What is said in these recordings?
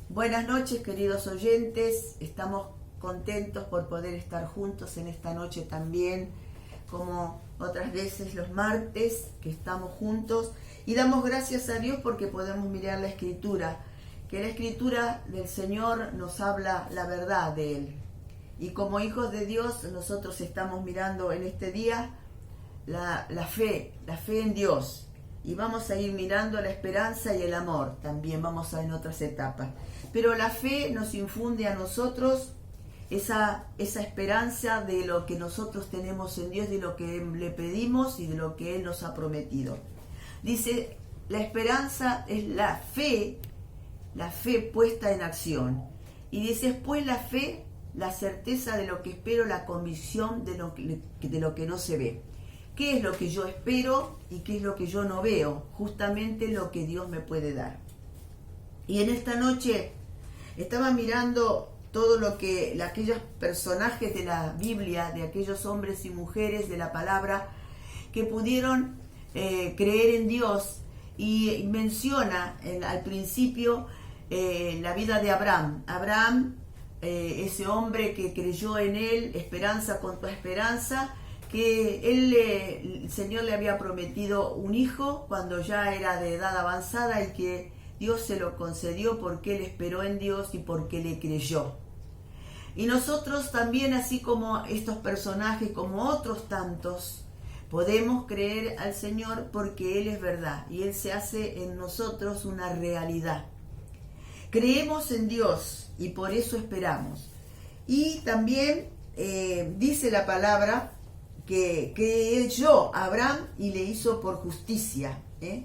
Buenas noches, queridos oyentes. Estamos contentos por poder estar juntos en esta noche también, como otras veces los martes que estamos juntos. Y damos gracias a Dios porque podemos mirar la Escritura, que la Escritura del Señor nos habla la verdad de Él. Y como hijos de Dios, nosotros estamos mirando en este día la fe en Dios. Y vamos a ir mirando la esperanza y el amor, también vamos a en otras etapas. Pero la fe nos infunde a nosotros esa esperanza de lo que nosotros tenemos en Dios, de lo que le pedimos y de lo que Él nos ha prometido. Dice, la esperanza es la fe puesta en acción. Y dice, después la fe, la certeza de lo que espero, la convicción de lo que no se ve. ¿Qué es lo que yo espero y qué es lo que yo no veo? Justamente lo que Dios me puede dar. Y en esta noche estaba mirando todo lo que aquellos personajes de la Biblia, de aquellos hombres y mujeres de la palabra que pudieron creer en Dios, y menciona al principio la vida de Abraham. Abraham, ese hombre que creyó en Él, esperanza contra esperanza, que el Señor le había prometido un hijo cuando ya era de edad avanzada y que Dios se lo concedió porque él esperó en Dios y porque le creyó. Y nosotros también, así como estos personajes, como otros tantos, podemos creer al Señor porque Él es verdad y Él se hace en nosotros una realidad. Creemos en Dios y por eso esperamos. Y también dice la palabra que creyó Abraham y le hizo por justicia.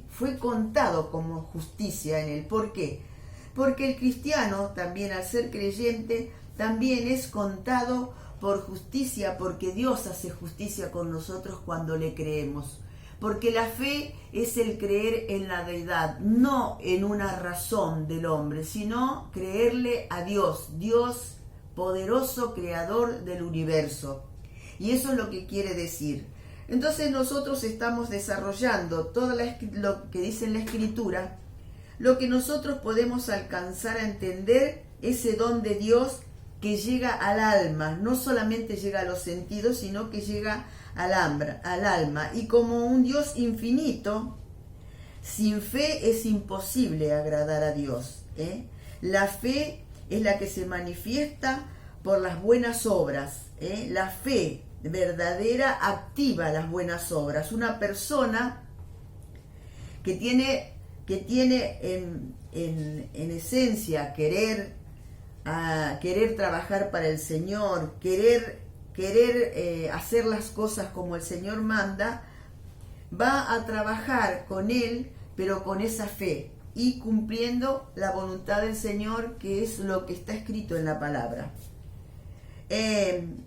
Fue contado como justicia en él. ¿Por qué? Porque el cristiano también, al ser creyente, también es contado por justicia, porque Dios hace justicia con nosotros cuando le creemos. Porque la fe es el creer en la deidad, no en una razón del hombre, sino creerle a Dios, Dios poderoso, creador del universo. Y eso es lo que quiere decir. Entonces nosotros estamos desarrollando todo lo que dice en la Escritura, lo que nosotros podemos alcanzar a entender, ese don de Dios que llega al alma, no solamente llega a los sentidos, sino que llega al alma. Y como un Dios infinito, sin fe es imposible agradar a Dios. La fe es la que se manifiesta por las buenas obras. La fe verdadera activa las buenas obras. Una persona que tiene en esencia querer trabajar para el Señor, querer hacer las cosas como el Señor manda, va a trabajar con Él, pero con esa fe y cumpliendo la voluntad del Señor, que es lo que está escrito en la palabra.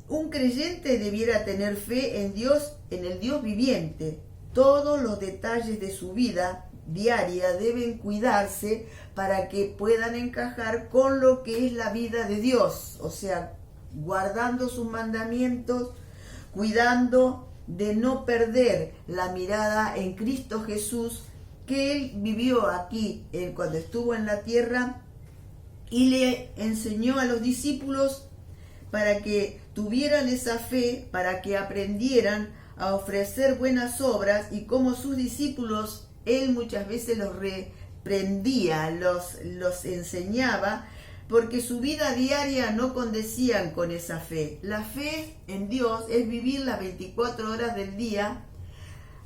Un creyente debiera tener fe en Dios, en el Dios viviente. Todos los detalles de su vida diaria deben cuidarse para que puedan encajar con lo que es la vida de Dios, o sea, guardando sus mandamientos, cuidando de no perder la mirada en Cristo Jesús, que Él vivió aquí cuando estuvo en la tierra y le enseñó a los discípulos para que tuvieran esa fe, para que aprendieran a ofrecer buenas obras, y como sus discípulos, Él muchas veces los reprendía, los enseñaba, porque su vida diaria no condecían con esa fe. La fe en Dios es vivir las 24 horas del día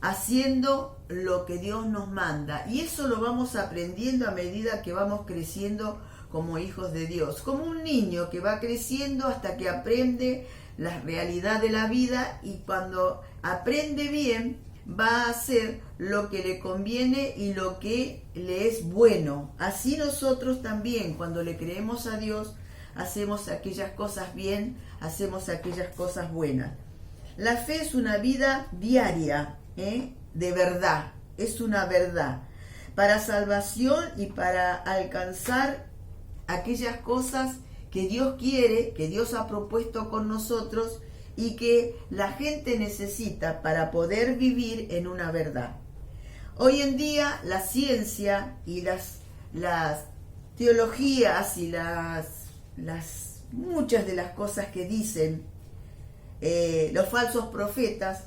haciendo lo que Dios nos manda, y eso lo vamos aprendiendo a medida que vamos creciendo como hijos de Dios, como un niño que va creciendo hasta que aprende la realidad de la vida, y cuando aprende bien va a hacer lo que le conviene y lo que le es bueno. Así nosotros también, cuando le creemos a Dios, hacemos aquellas cosas bien, hacemos aquellas cosas buenas. La fe es una vida diaria, de verdad, es una verdad para salvación y para alcanzar aquellas cosas que Dios quiere, que Dios ha propuesto con nosotros y que la gente necesita para poder vivir en una verdad. Hoy en día la ciencia y las teologías y muchas de las cosas que dicen los falsos profetas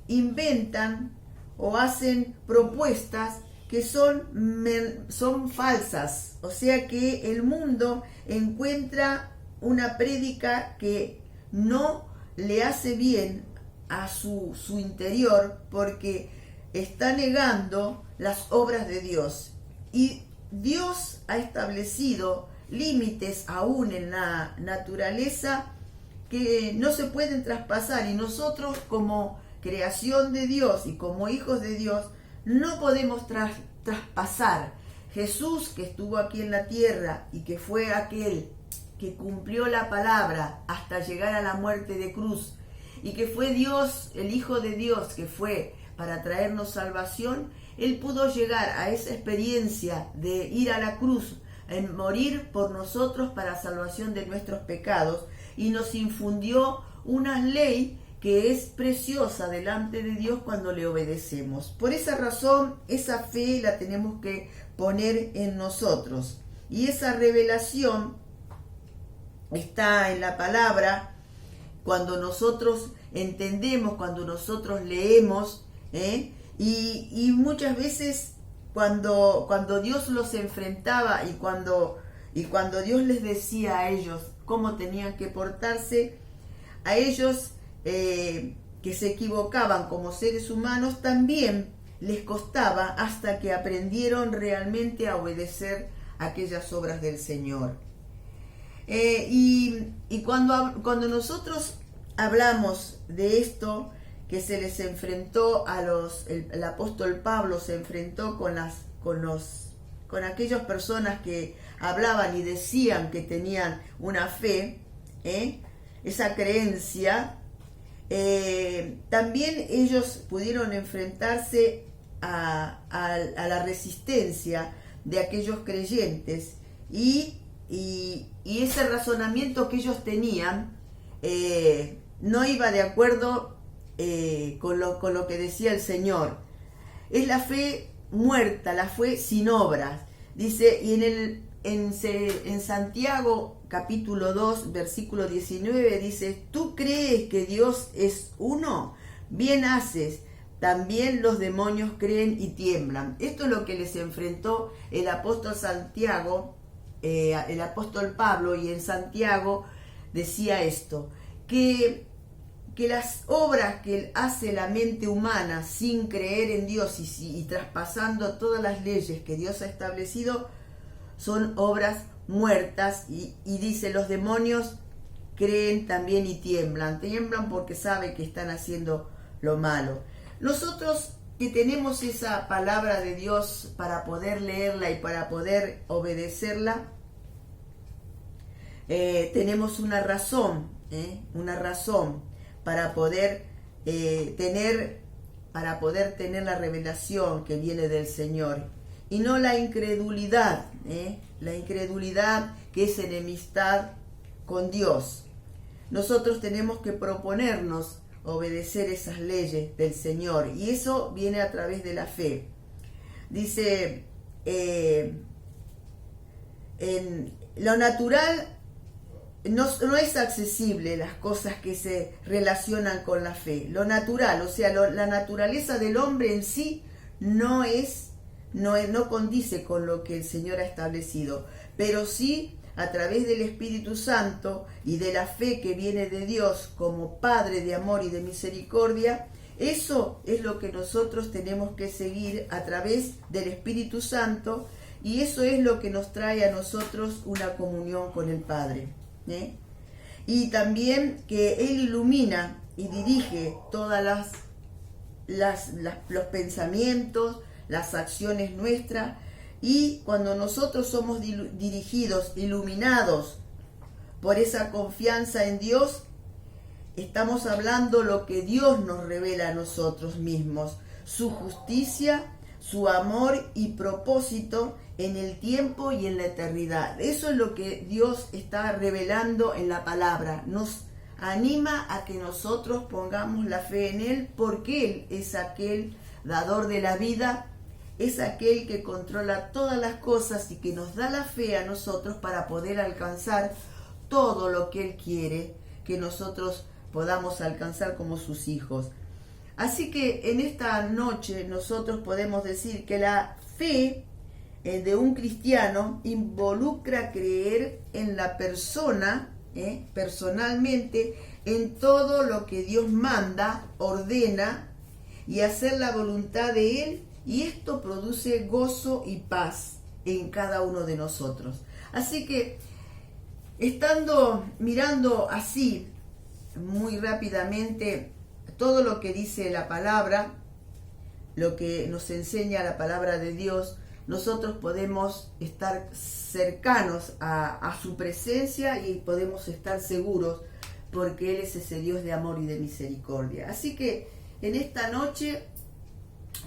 inventan o hacen propuestas que son falsas. O sea que el mundo encuentra una prédica que no le hace bien a su interior, porque está negando las obras de Dios. Y Dios ha establecido límites aún en la naturaleza que no se pueden traspasar, y nosotros como creación de Dios y como hijos de Dios no podemos traspasar. Jesús, que estuvo aquí en la tierra y que fue aquel que cumplió la palabra hasta llegar a la muerte de cruz, y que fue Dios, el Hijo de Dios, que fue para traernos salvación, Él pudo llegar a esa experiencia de ir a la cruz, en morir por nosotros para salvación de nuestros pecados, y nos infundió una ley que es preciosa delante de Dios cuando le obedecemos. Por esa razón, esa fe la tenemos que poner en nosotros, y esa revelación está en la palabra. Cuando nosotros entendemos, cuando nosotros leemos, y muchas veces cuando Dios los enfrentaba y cuando Dios les decía a ellos cómo tenían que portarse, a ellos que se equivocaban como seres humanos, también les costaba, hasta que aprendieron realmente a obedecer aquellas obras del Señor. Y cuando nosotros hablamos de esto, que se les enfrentó el apóstol Pablo se enfrentó con aquellas personas que hablaban y decían que tenían una fe, esa creencia, también ellos pudieron enfrentarse a la resistencia de aquellos creyentes, y ese razonamiento que ellos tenían no iba de acuerdo con lo que decía el Señor. Es la fe muerta, la fe sin obras. Dice, y en Santiago capítulo 2 versículo 19 dice: ¿tú crees que Dios es uno? Bien haces, también los demonios creen y tiemblan. Esto es lo que les enfrentó el apóstol Santiago, el apóstol Pablo, y en Santiago decía esto, que las obras que hace la mente humana sin creer en Dios y traspasando todas las leyes que Dios ha establecido son obras muertas, y dice, los demonios creen también y tiemblan porque saben que están haciendo lo malo. Nosotros que tenemos esa palabra de Dios para poder leerla y para poder obedecerla, tenemos una razón para poder tener la revelación que viene del Señor, y no la incredulidad, que es enemistad con Dios. Nosotros tenemos que proponernos obedecer esas leyes del Señor, y eso viene a través de la fe. Dice, en lo natural no es accesible las cosas que se relacionan con la fe. Lo natural, o sea, la naturaleza del hombre en sí no condice con lo que el Señor ha establecido, pero sí a través del Espíritu Santo y de la fe que viene de Dios como Padre de amor y de misericordia. Eso es lo que nosotros tenemos que seguir a través del Espíritu Santo, y eso es lo que nos trae a nosotros una comunión con el Padre. Y también que Él ilumina y dirige todas los pensamientos, las acciones nuestras, y cuando nosotros somos dirigidos, iluminados por esa confianza en Dios, estamos hablando lo que Dios nos revela a nosotros mismos, su justicia, su amor y propósito en el tiempo y en la eternidad. Eso es lo que Dios está revelando en la palabra. Nos anima a que nosotros pongamos la fe en Él, porque Él es aquel dador de la vida es aquel que controla todas las cosas y que nos da la fe a nosotros para poder alcanzar todo lo que Él quiere que nosotros podamos alcanzar como sus hijos. Así que en esta noche nosotros podemos decir que la fe de un cristiano involucra creer en la persona, personalmente, en todo lo que Dios manda, ordena, y hacer la voluntad de Él, y esto produce gozo y paz en cada uno de nosotros. Así que, mirando así, muy rápidamente, todo lo que dice la palabra, lo que nos enseña la palabra de Dios, nosotros podemos estar cercanos a su presencia y podemos estar seguros porque Él es ese Dios de amor y de misericordia. Así que en esta noche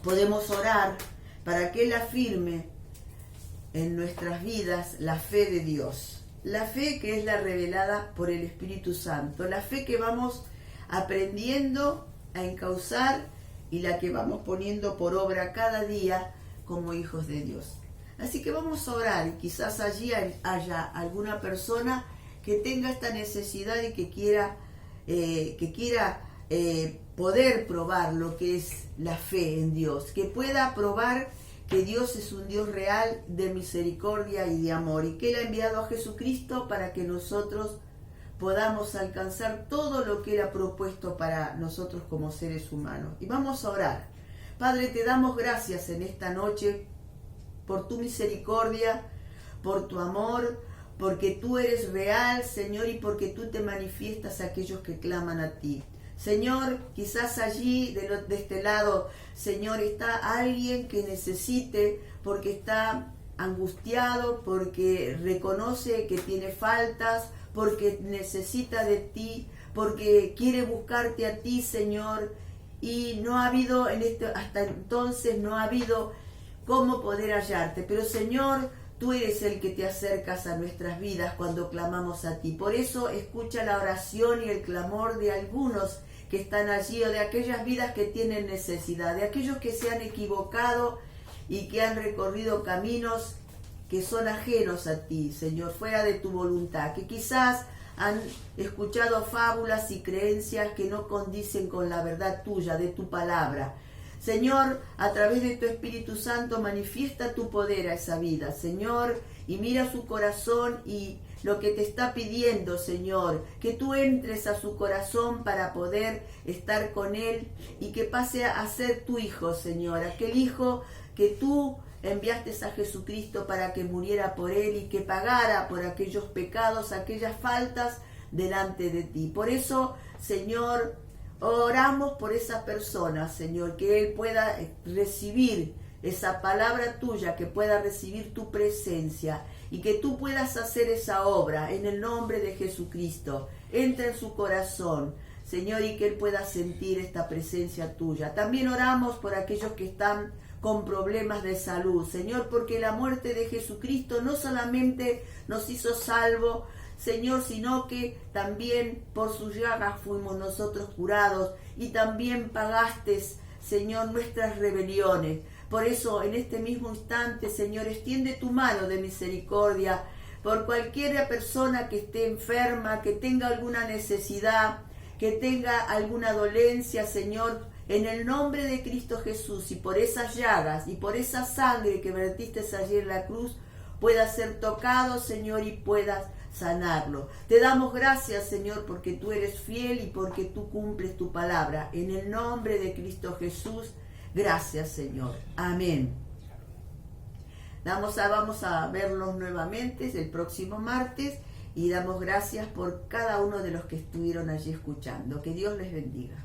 podemos orar para que Él afirme en nuestras vidas la fe de Dios. La fe que es la revelada por el Espíritu Santo. La fe que vamos aprendiendo a encauzar y la que vamos poniendo por obra cada día como hijos de Dios. Así que vamos a orar y quizás allí haya alguna persona que tenga esta necesidad y que quiera poder probar lo que es la fe en Dios, que pueda probar que Dios es un Dios real de misericordia y de amor y que Él ha enviado a Jesucristo para que nosotros podamos alcanzar todo lo que Él ha propuesto para nosotros como seres humanos. Y vamos a orar. Padre, te damos gracias en esta noche por tu misericordia, por tu amor, porque tú eres real, Señor, y porque tú te manifiestas a aquellos que claman a ti. Señor, quizás allí, de este lado, Señor, está alguien que necesite, porque está angustiado, porque reconoce que tiene faltas, porque necesita de ti, porque quiere buscarte a ti, Señor, y no ha habido hasta entonces no ha habido cómo poder hallarte. Pero, Señor, tú eres el que te acercas a nuestras vidas cuando clamamos a ti. Por eso escucha la oración y el clamor de algunos que están allí, o de aquellas vidas que tienen necesidad, de aquellos que se han equivocado y que han recorrido caminos que son ajenos a ti, Señor, fuera de tu voluntad, que quizás han escuchado fábulas y creencias que no condicen con la verdad tuya, de tu palabra. Señor, a través de tu Espíritu Santo manifiesta tu poder a esa vida, Señor, y mira su corazón y lo que te está pidiendo, Señor, que tú entres a su corazón para poder estar con Él y que pase a ser tu hijo, Señor, aquel hijo que tú enviaste a Jesucristo para que muriera por Él y que pagara por aquellos pecados, aquellas faltas delante de ti. Por eso, Señor, oramos por esa persona, Señor, que Él pueda recibir esa palabra tuya, que pueda recibir tu presencia y que tú puedas hacer esa obra en el nombre de Jesucristo. Entra en su corazón, Señor, y que Él pueda sentir esta presencia tuya. También oramos por aquellos que están con problemas de salud, Señor, porque la muerte de Jesucristo no solamente nos hizo salvos, Señor, sino que también por sus llagas fuimos nosotros curados y también pagaste, Señor, nuestras rebeliones. Por eso, en este mismo instante, Señor, extiende tu mano de misericordia por cualquier persona que esté enferma, que tenga alguna necesidad, que tenga alguna dolencia, Señor, en el nombre de Cristo Jesús, y por esas llagas y por esa sangre que vertiste ayer en la cruz, pueda ser tocado, Señor, y puedas sanarlo. Te damos gracias, Señor, porque tú eres fiel y porque tú cumples tu palabra. En el nombre de Cristo Jesús, gracias, Señor. Amén. Vamos a verlos nuevamente el próximo martes y damos gracias por cada uno de los que estuvieron allí escuchando. Que Dios les bendiga.